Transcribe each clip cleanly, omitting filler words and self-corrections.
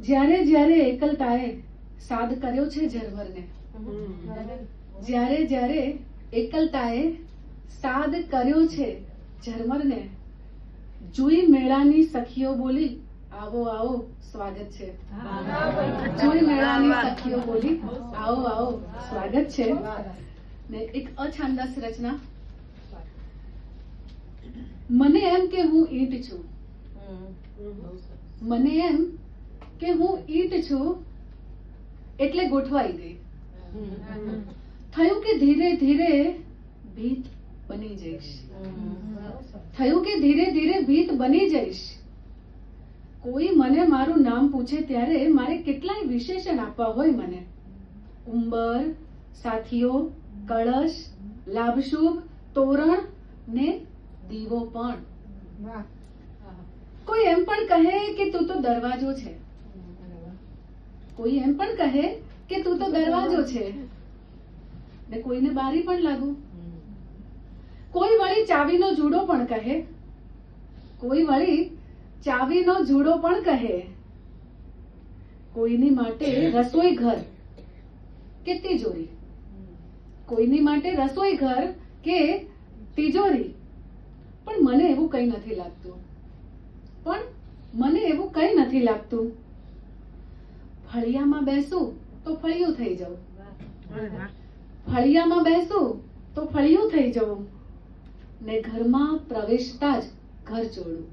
જ્યારે જ્યારે એકલતાએ સાદ કર્યો છે ઝરમરને, જ્યારે જ્યારે એકલતાએ સાદ કર્યો છે ઝરમરને, જુઈ મેળાની સખીઓ બોલી આવો આવો સ્વાગત છે. જુઈ મેળાની સખીઓ બોલી આવો આવો સ્વાગત છે. ને એક અછાંદસ રચના. મને એમ કે હું ઈંટ છું, મને એમ કે હું ઈંટ છું એટલે ગોઠવાઈ ગઈ. થયું કે ધીરે ધીરે ભીત બની જઈશ, થયું કે ધીરે ધીરે ભીત બની જઈશ. કોઈ મને મારું નામ પૂછે ત્યારે મારે કેટલાય વિશેષણ આપવા હોય મને. ઉંબર, સાથીઓ, કળશ, લાભશુભ, તોરણ ને દીવો પણ. કોઈ એમ પણ કહે કે તું તો દરવાજો છે, કોઈ એમ પણ કહે કે તું તો દરવાજો છે. ને કોઈને બારી પણ લાગુ. કોઈ વળી ચાવીનો જુડો પણ કહે, કોઈ વળી ચાવીનો જુડો પણ કહે. કોઈની માટે રસોઈ ઘર કે તિજોરી, કોઈની માટે રસોઈ ઘર કે તિજોરી. પણ મને એવું કઈ નથી લાગતું, પણ મને એવું કઈ નથી લાગતું. ફળિયામાં બેસું તો ફળિયું થઈ જાઉં, ફળિયામાં બેસું તો ફળિયું થઈ જવું. ને ઘરમાં પ્રવેશતા જ ઘર ચોળું.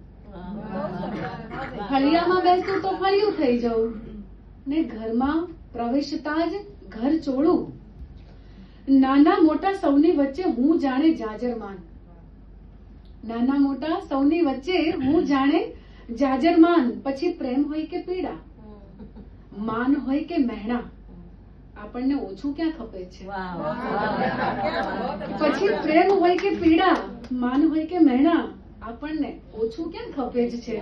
ફળિયામાં બેસું તો ફળિયું થઈ જવું, ને ઘરમાં પ્રવેશતા જ ઘર ચોળું. નાના મોટા સૌની વચ્ચે હું જાણે જાજરમાન, નાના મોટા સૌની વચ્ચે હું જાણે જાજરમાન. પછી પ્રેમ હોય કે પીડા, માન હોય કે મહેણા, આપણને ઓછું ક્યાં ખપે છે. પછી પ્રેમ હોય કે પીડા, માન હોય કે મહેણા, આપણને ઓછું ક્યાં ખપે જ છે.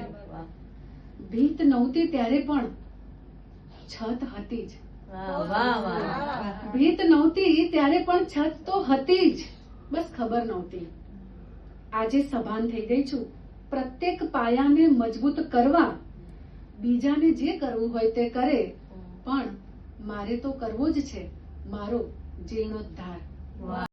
ભીત નહોતી ત્યારે પણ છત હતી જ, ભીત નહોતી ત્યારે પણ છત તો હતી જ, બસ ખબર નહોતી. આજે સભાન થઈ ગઈ છું પ્રત્યેક પાયાને મજબૂત કરવા. બીજાને જે કરવું હોય તે કરે, પણ મારે તો કરવો જ છે મારો જીર્ણોદ્ધાર.